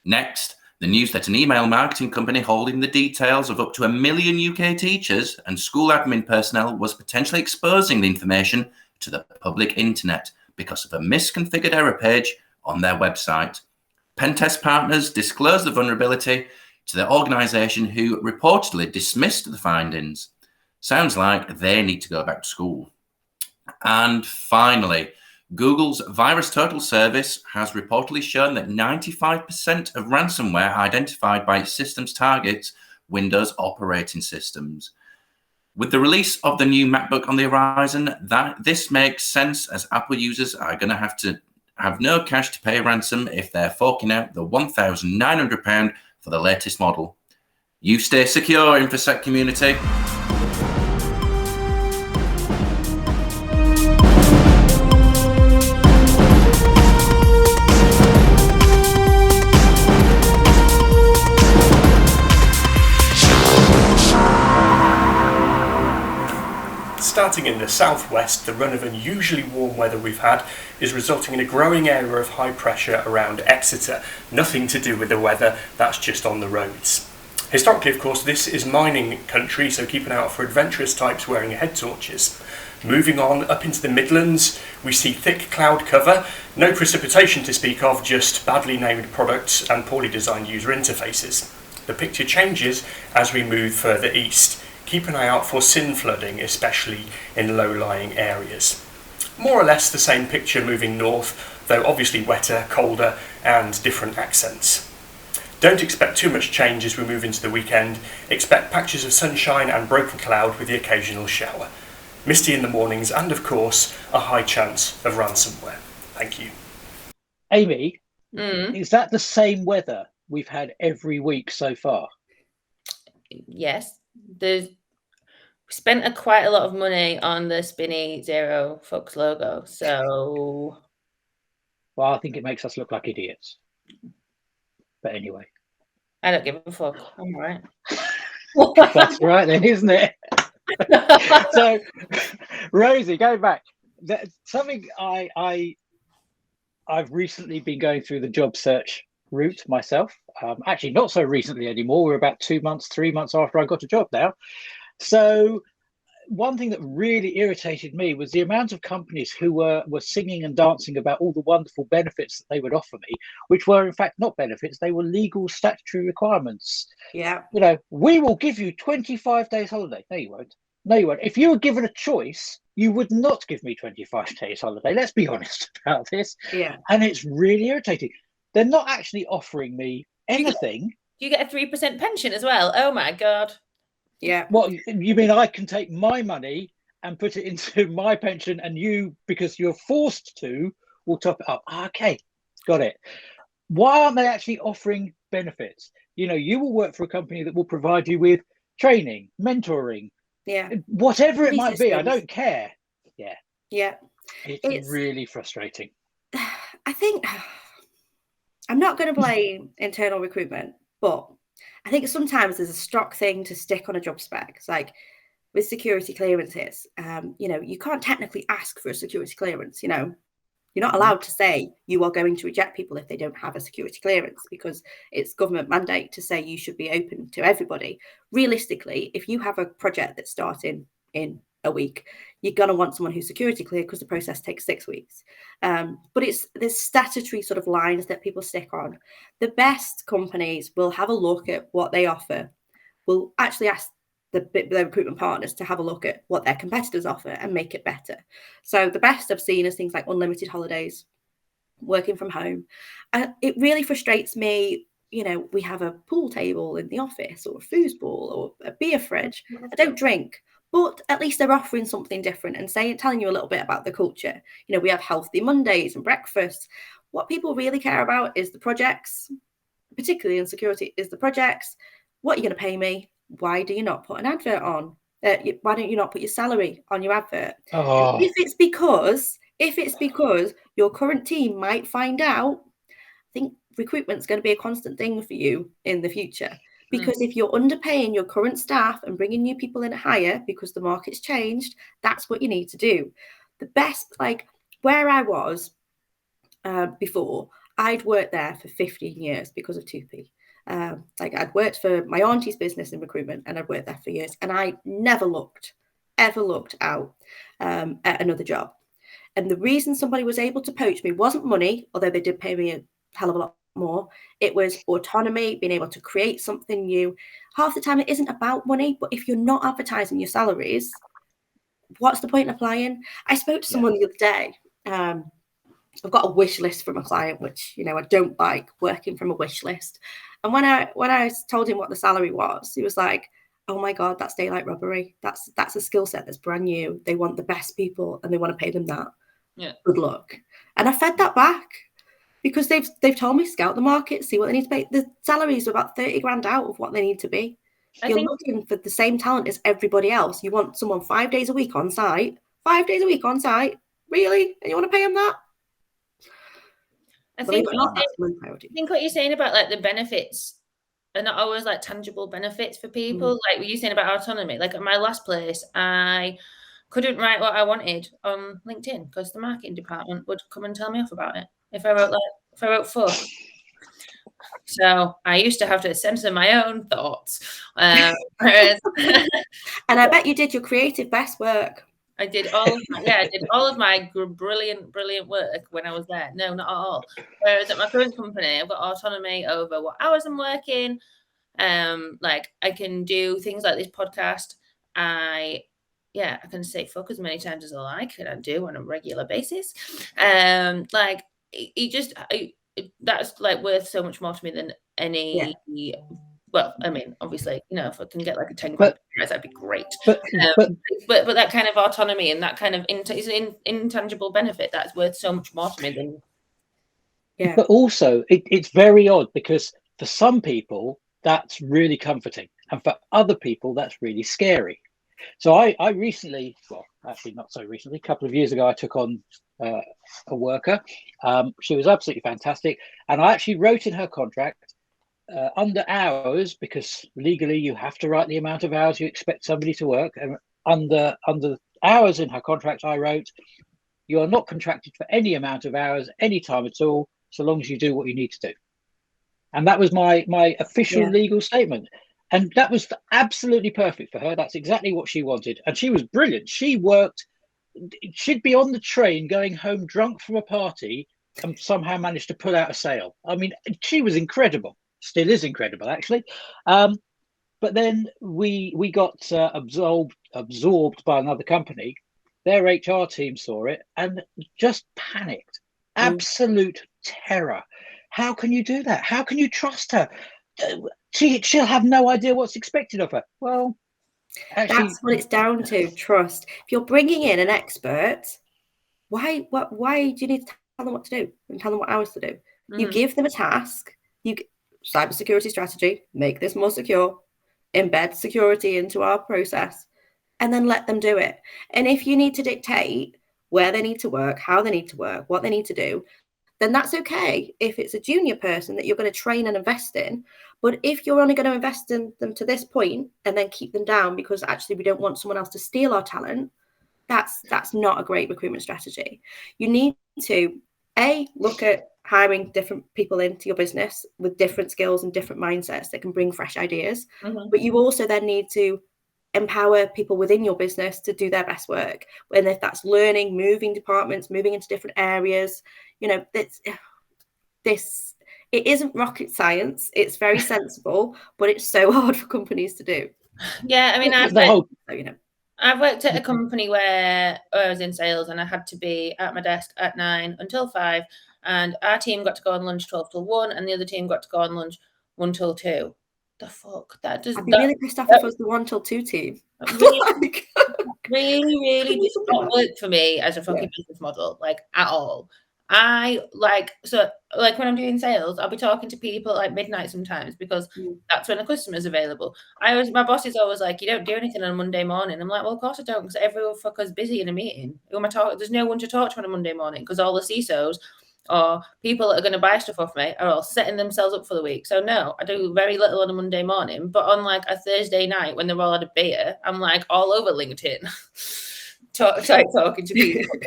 Next, the news that an email marketing company holding the details of up to 1 million UK teachers and school admin personnel was potentially exposing the information to the public internet because of a misconfigured error page on their website. Pentest partners disclosed the vulnerability to the organisation, who reportedly dismissed the findings. Sounds like they need to go back to school. And finally, Google's VirusTotal service has reportedly shown that 95% of ransomware identified by its systems targets Windows operating systems. With the release of the new MacBook on the horizon, this makes sense, as Apple users are going to have no cash to pay ransom if they're forking out the £1,900 for the latest model. You stay secure, InfoSec community. Starting in the southwest, the run of unusually warm weather we've had is resulting in a growing area of high pressure around Exeter. Nothing to do with the weather, that's just on the roads. Historically, of course, this is mining country, so keep an eye out for adventurous types wearing head torches. Moving on up into the Midlands, we see thick cloud cover, no precipitation to speak of, just badly named products and poorly designed user interfaces. The picture changes as we move further east. Keep an eye out for sin flooding, especially in low-lying areas. More or less the same picture moving north, though obviously wetter, colder, and different accents. Don't expect too much change as we move into the weekend. Expect patches of sunshine and broken cloud with the occasional shower. Misty in the mornings and, of course, a high chance of ransomware. Thank you. Amy, is that the same weather we've had every week so far? Yes. We spent quite a lot of money on the Spinny Zero Fox logo, so... Well, I think it makes us look like idiots. But anyway. I don't give a fuck. I'm all right. That's right then, isn't it? So, Rosie, going back, something I've recently been going through the job search route myself. Actually, not so recently anymore. We're about 2 months, 3 months after I got a job now. So one thing that really irritated me was the amount of companies who were singing and dancing about all the wonderful benefits that they would offer me, which were in fact not benefits, they were legal statutory requirements. Yeah. You know, we will give you 25 days holiday. No, you won't. No, you won't. If you were given a choice, you would not give me 25 days holiday. Let's be honest about this. Yeah. And it's really irritating. They're not actually offering me anything. You get a 3% pension as well. Oh my God. Yeah. What, you mean I can take my money and put it into my pension, and you, because you're forced to, will top it up? Okay, got it. Why aren't they actually offering benefits? You know, you will work for a company that will provide you with training, mentoring, whatever it might be. I don't care. Yeah. It's really frustrating. I think I'm not going to blame internal recruitment, but I think sometimes there's a stock thing to stick on a job spec. It's like with security clearances, you know, you can't technically ask for a security clearance. You know, you're not allowed to say you are going to reject people if they don't have a security clearance, because it's government mandate to say you should be open to everybody. Realistically, if you have a project that's starting in a week, you're going to want someone who's security clear because the process takes 6 weeks. But there's statutory sort of lines that people stick on. The best companies will have a look at what they offer, will actually ask the recruitment partners to have a look at what their competitors offer and make it better. So the best I've seen is things like unlimited holidays, working from home. It really frustrates me. You know, we have a pool table in the office, or a foosball, or a beer fridge. I don't drink. But at least they're offering something different and telling you a little bit about the culture. You know, we have healthy Mondays and breakfasts. What people really care about is the projects, particularly in security, is the projects. What are you going to pay me? Why do you not put an advert on? Why don't you not put your salary on your advert? Oh. If it's because your current team might find out, I think recruitment's going to be a constant thing for you in the future. Because if you're underpaying your current staff and bringing new people in higher because the market's changed, that's what you need to do. The best, like where I was before, I'd worked there for 15 years because of 2P. Like I'd worked for my auntie's business in recruitment, and I'd worked there for years, and I never ever looked out at another job. And the reason somebody was able to poach me wasn't money, although they did pay me a hell of a lot more. It was autonomy, being able to create something new. Half the time it isn't about money, but if you're not advertising your salaries, what's the point in applying? I spoke to someone the other day. I've got a wish list from a client, which, you know, I don't like working from a wish list. And when I told him what the salary was, he was like, oh my God, that's daylight robbery. That's a skill set that's brand new. They want the best people and they want to pay them that. Yeah. Good luck. And I fed that back because they've told me scout the market, see what they need to pay. The salaries are about 30 grand out of what they need to be. You're looking for the same talent as everybody else. You want someone 5 days a week on site. 5 days a week on site? Really? And you want to pay them that? I think what you're saying about like the benefits are not always like tangible benefits for people. Like what you're saying about autonomy. Like at my last place, I couldn't write what I wanted on LinkedIn because the marketing department would come and tell me off about it if I wrote fuck. So I used to have to censor my own thoughts. And I bet you did your creative best work. I did all of my brilliant work when I was there. No, not at all. Whereas at my current company, I've got autonomy over what hours I'm working. Like I can do things like this podcast. I can say fuck as many times as I like, and I do on a regular basis. Like that's like worth so much more to me than any. Yeah. Well, I mean, obviously, you know, if I can get like a 10 grand, that'd be great. But that kind of autonomy and that kind of intangible benefit, that's worth so much more to me than. Yeah. But also, it's very odd because for some people that's really comforting, and for other people that's really scary. So I recently, well, actually not so recently, a couple of years ago, I took on a worker. She was absolutely fantastic, and I actually wrote in her contract. Under hours, because legally you have to write the amount of hours you expect somebody to work, and under hours in her contract I wrote, you are not contracted for any amount of hours any time at all, so long as you do what you need to do. And that was my official legal statement, and that was absolutely perfect for her. That's exactly what she wanted, and she was brilliant. She'd be on the train going home drunk from a party and somehow managed to pull out a sale. I mean, she was incredible. Still is incredible, actually. But then we got absorbed by another company. Their HR team saw it and just panicked. Absolute terror. How can you do that? How can you trust her? She'll have no idea what's expected of her. Well, actually, that's what it's down to, trust. If you're bringing in an expert, why do you need to tell them what to do and tell them what hours to do? You give them a task. Cybersecurity strategy, make this more secure, embed security into our process, and then let them do it. And if you need to dictate where they need to work, how they need to work, what they need to do, then that's okay if it's a junior person that you're going to train and invest in. But if you're only going to invest in them to this point and then keep them down because actually we don't want someone else to steal our talent, that's not a great recruitment strategy. You need to look at hiring different people into your business with different skills and different mindsets that can bring fresh ideas. But you also then need to empower people within your business to do their best work. And if that's learning, moving departments, moving into different areas, you know, it isn't rocket science. It's very sensible, but it's so hard for companies to do. Yeah, I mean, I've worked at a company where I was in sales and I had to be at my desk at 9 until 5. And our team got to go on lunch 12 till 1, and the other team got to go on lunch 1 till 2. The fuck? I'd be really pissed off if it was the 1 till 2 team. Really does not work for me as a fucking business model, like at all. I like when I'm doing sales, I'll be talking to people like midnight sometimes because that's when the customer's available. My boss is always like, you don't do anything on a Monday morning. I'm like, well, of course I don't, because every fucker's busy in a meeting. Who am I talking? There's no one to talk to on a Monday morning because all the CISOs or people that are going to buy stuff off me are all setting themselves up for the week. So no, I do very little on a Monday morning, but on like a Thursday night when they're all at a beer, I'm like all over LinkedIn. Talking to people.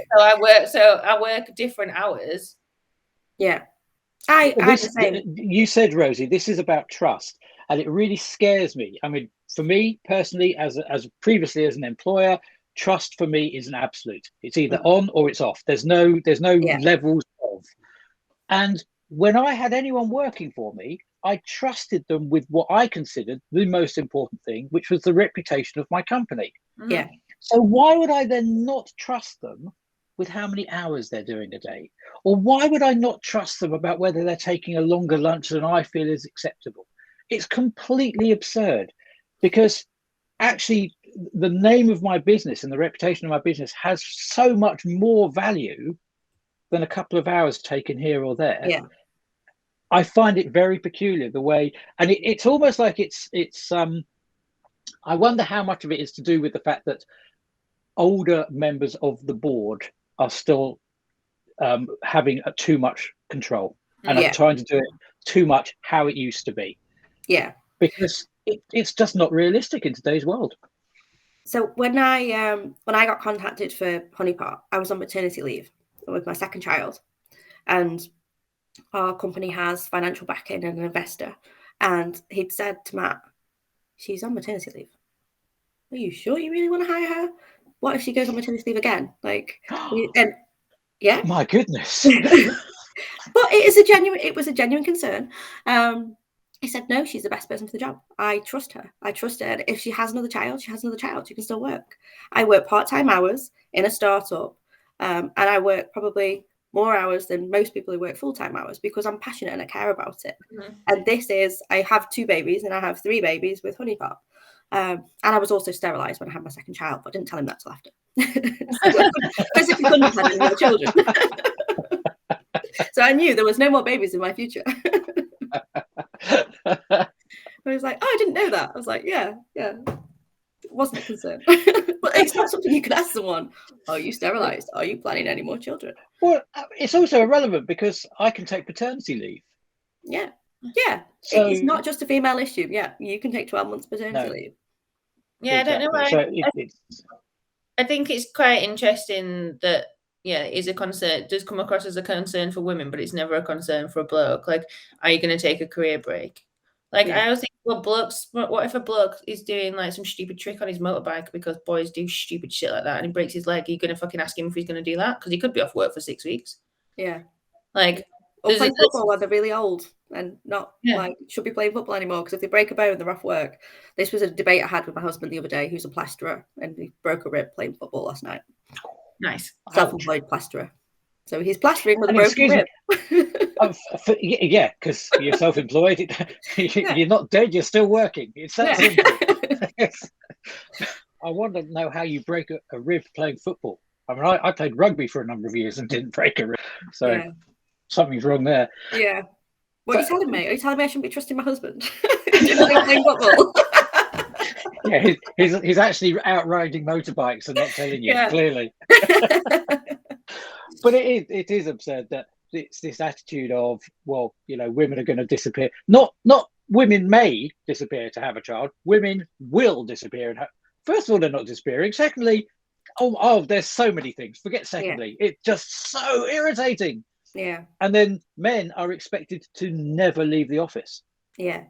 So I work different hours. Yeah. You said, Rosie, this is about trust, and it really scares me. I mean, for me personally, as previously as an employer, trust for me is an absolute. It's either on or it's off. There's no levels of. And when I had anyone working for me, I trusted them with what I considered the most important thing, which was the reputation of my company. Yeah. So why would I then not trust them with how many hours they're doing a day? Or why would I not trust them about whether they're taking a longer lunch than I feel is acceptable? It's completely absurd, because actually the name of my business and the reputation of my business has so much more value than a couple of hours taken here or there. Yeah. I find it very peculiar the way, and it's almost like it's I wonder how much of it is to do with the fact that older members of the board are still having too much control and are trying to do it too much how it used to be. Yeah. Because it's just not realistic in today's world. So when I got contacted for Honeypot, I was on maternity leave with my second child, and our company has financial backing and an investor, and he'd said to Matt, she's on maternity leave. Are you sure you really want to hire her? What if she goes on maternity leave again? And yeah, my goodness. But it was a genuine concern. He said, no, she's the best person for the job. I trust her. And if she has another child, she has another child. She can still work. I work part-time hours in a startup, and I work probably more hours than most people who work full-time hours because I'm passionate and I care about it. Mm-hmm. And I have 2 babies and I have 3 babies with Honeypot. And I was also sterilised when I had my second child, but I didn't tell him that till after. Physically couldn't have had any more children. So I knew there was no more babies in my future. I was like, oh, I didn't know that. I was like, yeah. It wasn't a concern. But it's not something you can ask someone. Are you sterilised? Are you planning any more children? Well, it's also irrelevant because I can take paternity leave. Yeah. So, it's not just a female issue. Yeah, you can take 12 months paternity leave. Yeah, exactly. I don't know. I think it's quite interesting that it is a concern. It does come across as a concern for women, but it's never a concern for a bloke. Like, are you going to take a career break? Like, I always think, what if a bloke is doing like some stupid trick on his motorbike, because boys do stupid shit like that, and he breaks his leg? Are you going to fucking ask him if he's going to do that? Because he could be off work for 6 weeks. Yeah. Like, or play football when they're really old and not should be playing football anymore, because if they break a bone, they're off work. This was a debate I had with my husband the other day, who's a plasterer, and he broke a rib playing football last night. Nice. Self-employed plasterer. So he's plastering with a broken rib. Yeah, because you're self-employed. You're not dead, you're still working. It's that simple. I want to know how you break a rib playing football. I mean, I played rugby for a number of years and didn't break a rib. So something's wrong there. Yeah. What are you telling me? Are you telling me I shouldn't be trusting my husband? Playing football? Yeah, he's actually out riding motorbikes and not telling you, clearly. But it is absurd that it's this attitude of, well, women are going to disappear. Not women may disappear to have a child. Women will disappear. First of all, they're not disappearing. Secondly, there's so many things. Forget secondly. Yeah. It's just so irritating. Yeah. And then men are expected to never leave the office. Yeah.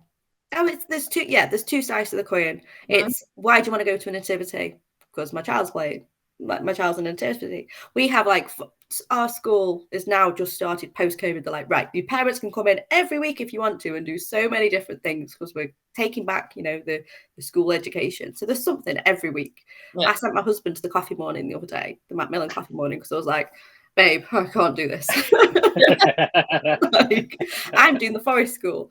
Oh, there's two sides to the coin. It's why do you want to go to a nativity? Because my child's playing. My child's in a nativity. We have our school is now just started post-COVID. They're like, right, your parents can come in every week if you want to and do so many different things because we're taking back, the school education. So there's something every week. Yeah. I sent my husband to the coffee morning the other day, the Macmillan coffee morning, because I was like, babe, I can't do this. I'm doing the forest school.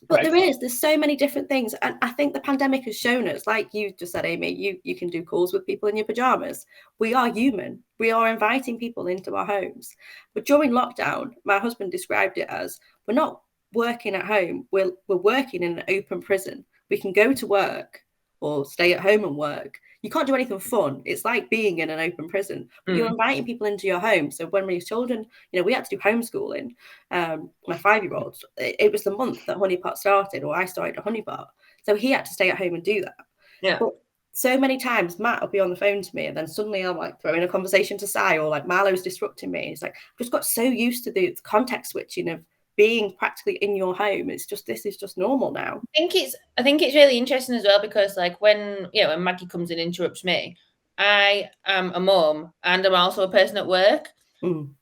But there's so many different things. And I think the pandemic has shown us, like you just said, Amy, you can do calls with people in your pajamas. We are human. We are inviting people into our homes. But during lockdown, my husband described it as, we're not working at home. We're working in an open prison. We can go to work or stay at home and work. You can't do anything fun. It's like being in an open prison. But you're inviting people into your home. So when we were children, we had to do homeschooling. My 5-year-old, it was the month that Honeypot started, or I started a Honeypot. So he had to stay at home and do that. Yeah. But so many times Matt will be on the phone to me, and then suddenly I'm like throwing a conversation to Si, or like Marlo's disrupting me. It's like I've just got so used to the context switching of being practically in your home. It's just, this is just normal now. I think it's really interesting as well, because like when Maggie comes in and interrupts me, I am a mum and I'm also a person at work.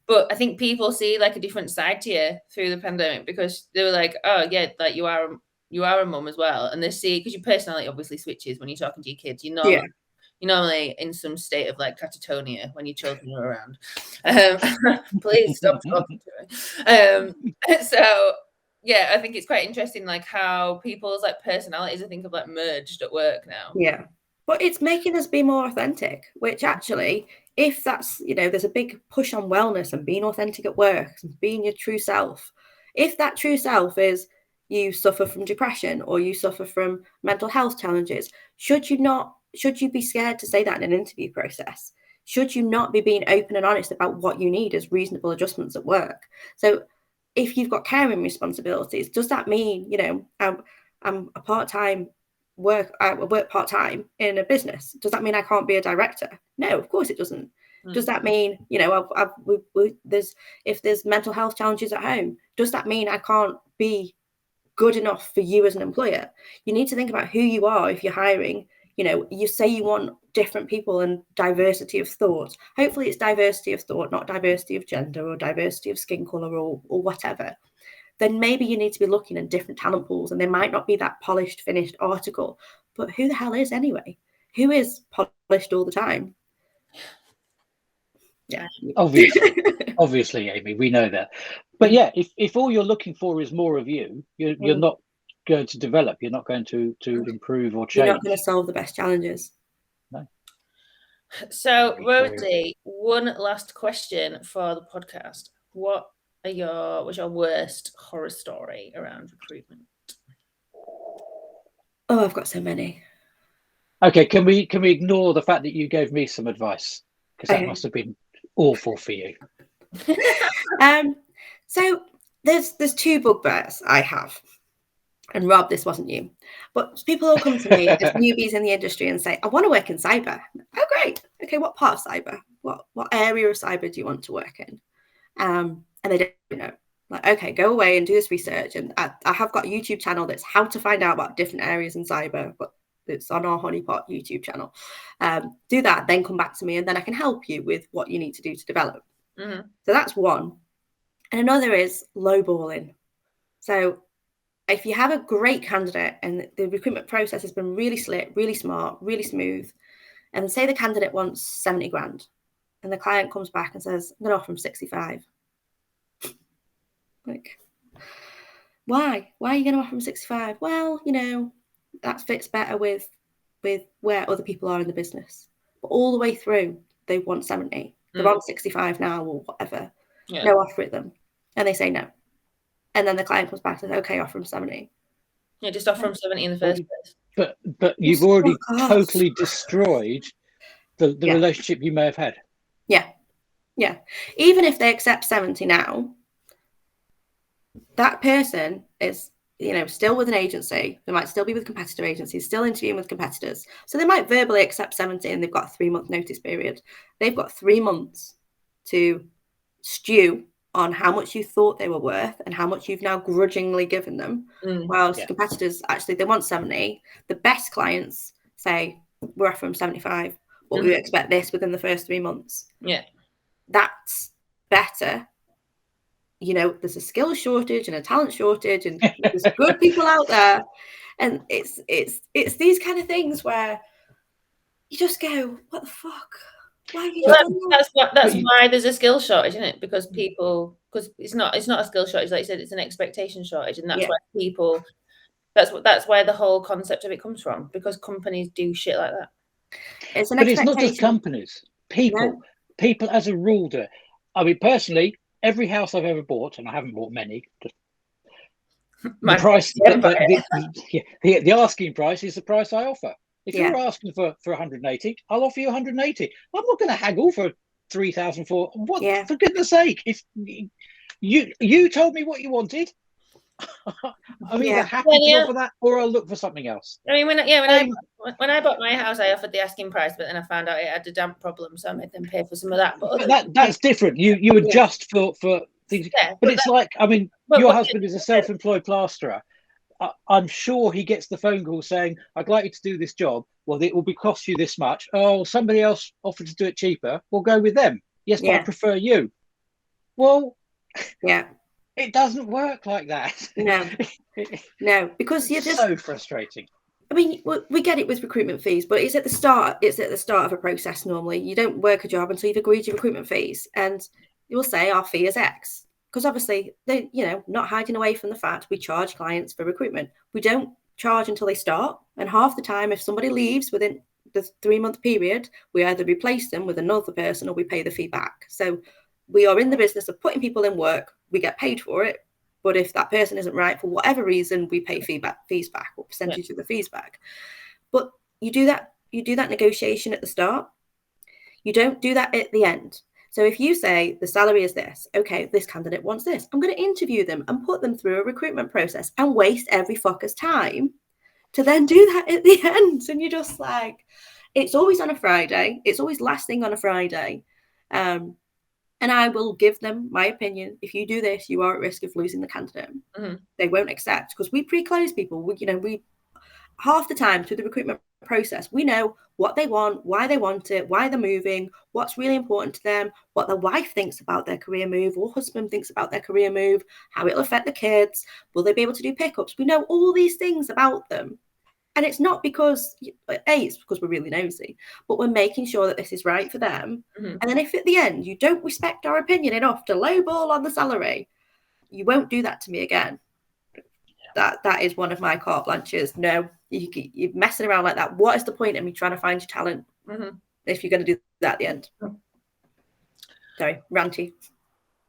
But I think people see like a different side to you through the pandemic, because they were like, oh yeah, like you are a mum as well, and they see, because your personality obviously switches when you're talking to your kids. You're normally in some state of like catatonia when your children are around. Please stop talking to me. So yeah, I think it's quite interesting, like how people's like personalities, I think, have like merged at work now. Yeah, but it's making us be more authentic, which actually, if that's, there's a big push on wellness and being authentic at work and being your true self. If that true self is you suffer from depression or you suffer from mental health challenges, should you be scared to say that in an interview process? Should you not be being open and honest about what you need as reasonable adjustments at work? So if you've got caring responsibilities, does that mean, I'm a part-time I work part-time in a business? Does that mean I can't be a director? No, of course it doesn't. Does that mean, if there's mental health challenges at home, does that mean I can't be good enough for you as an employer? You need to think about who you are if you're hiring. You say you want different people and diversity of thought. Hopefully it's diversity of thought, not diversity of gender or diversity of skin color or whatever. Then maybe you need to be looking at different talent pools, and they might not be that polished, finished article. But who the hell is anyway? Who is polished all the time? Yeah, obviously, Amy, we know that. But yeah, if all you're looking for is more of you, you're not going to develop. You're not going to improve or change. You're not going to solve the best challenges. No. So, Rosie, one last question for the podcast. What's your worst horror story around recruitment? Oh, I've got so many. Okay, can we ignore the fact that you gave me some advice, because that must have been awful for you? So there's 2 bugbears I have, and Rob, this wasn't you, but people will come to me as newbies in the industry and say, I want to work in cyber. Oh, great. Okay, what part of cyber? What area of cyber do you want to work in? And they don't know. Like, okay, go away and do this research. And I have got a YouTube channel that's how to find out about different areas in cyber, but it's on our Honeypot YouTube channel. Do that, then come back to me, and then I can help you with what you need to do to develop. So that's one. And another is lowballing. So if you have a great candidate and the recruitment process has been really slick, really smart, really smooth, and say the candidate wants 70 grand, and the client comes back and says, I'm going to offer him 65. Like, why? Why are you going to offer him 65? Well, that fits better with where other people are in the business. But all the way through, they want 70. They're on 65 now or whatever. Yeah. No, offer it them. And they say no. And then the client comes back and says, okay, offer him 70. Yeah, just offer him 70 in the first place. But you've already totally destroyed the relationship you may have had. Yeah. Yeah. Even if they accept 70 now, that person is, still with an agency. They might still be with competitor agencies, still interviewing with competitors. So they might verbally accept 70 and they've got a 3-month notice period. They've got 3 months to stew on how much you thought they were worth and how much you've now grudgingly given them. Whilst competitors, actually, they want 70. The best clients say, we're offering 75, but we expect this within the first 3 months. Yeah. That's better. There's a skills shortage and a talent shortage, and there's good people out there. And it's these kind of things where you just go, what the fuck? Why have you that's why there's a skills shortage, isn't it? Because it's not a skill shortage, like you said, it's an expectation shortage, and that's why people That's where the whole concept of it comes from, because companies do shit like that. But it's not just companies. People as a rule do it. I mean, personally, every house I've ever bought, and I haven't bought many, the price, the asking price is the price I offer. If you're asking for 180, I'll offer you 180. I'm not going to haggle for 3,000 for what? For goodness sake! If you told me what you wanted, I'm either happy to offer that, or I'll look for something else. I mean, when I bought my house, I offered the asking price, but then I found out it had a damp problem, so I made them pay for some of that. But that's different. You adjust for things. But it's like, I mean, your husband is a self-employed plasterer. I'm sure he gets the phone call saying, "I'd like you to do this job. Well, it will be cost you this much. Oh, somebody else offered to do it cheaper. We'll go with them. Yes, but I prefer you." Well, it doesn't work like that. No, because you're just so frustrating. I mean, we get it with recruitment fees, but it's at the start. It's at the start of a process. Normally, you don't work a job until you've agreed your recruitment fees, and you will say our fee is X. Because obviously, they, not hiding away from the fact we charge clients for recruitment. We don't charge until they start. And half the time, if somebody leaves within the 3-month period, we either replace them with another person or we pay the fee back. So we are in the business of putting people in work. We get paid for it. But if that person isn't right for whatever reason, we pay fees back or percentage of the fees back. But you do that negotiation at the start. You don't do that at the end. So if you say the salary is this, okay, this candidate wants this, I'm going to interview them and put them through a recruitment process and waste every fucker's time to then do that at the end. And you're just like, it's always on a Friday. It's always last thing on a Friday. And I will give them my opinion. If you do this, you are at risk of losing the candidate. Mm-hmm. They won't accept, because we pre-close people. We half the time through the recruitment process, we know what they want, why they want it, why they're moving, what's really important to them, what their wife thinks about their career move or husband thinks about their career move, how it'll affect the kids, will they be able to do pickups? We know all these things about them. And it's not because, it's because we're really nosy, but we're making sure that this is right for them. Mm-hmm. And then if at the end you don't respect our opinion enough to lowball on the salary, you won't do that to me again. That is one of my carte blanches. No, you're messing around like that. What is the point of me trying to find your talent if you're going to do that at the end? Sorry, ranty.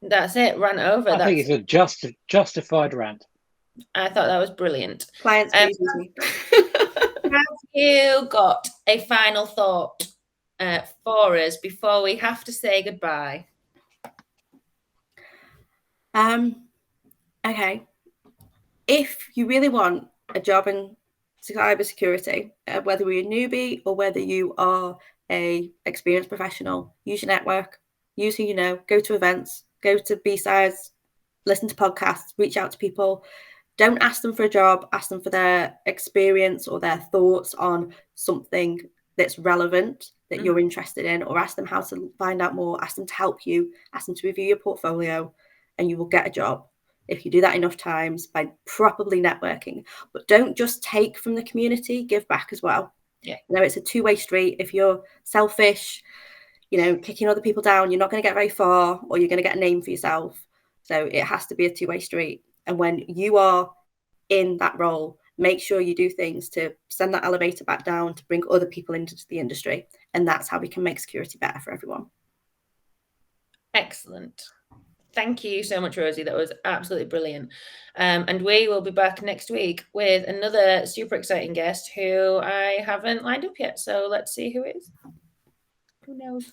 That's it. Rant over. I think it's a justified rant. I thought that was brilliant. Clients pleases me. Have you got a final thought for us before we have to say goodbye? Okay. If you really want a job in cybersecurity, whether you're a newbie or whether you are a experienced professional, use your network, use who you know, go to events, go to B-sides, listen to podcasts, reach out to people. Don't ask them for a job, ask them for their experience or their thoughts on something that's relevant that you're interested in, or ask them how to find out more, ask them to help you, ask them to review your portfolio, and you will get a job. If you do that enough times by properly networking. But don't just take from the community, give back as well. Yeah. It's a two-way street. If you're selfish, kicking other people down, you're not going to get very far, or you're going to get a name for yourself. So it has to be a two-way street. And when you are in that role, make sure you do things to send that elevator back down to bring other people into the industry. And that's how we can make security better for everyone. Excellent. Thank you so much, Rosie. That was absolutely brilliant. And we will be back next week with another super exciting guest who I haven't lined up yet. So let's see who it is. Who knows?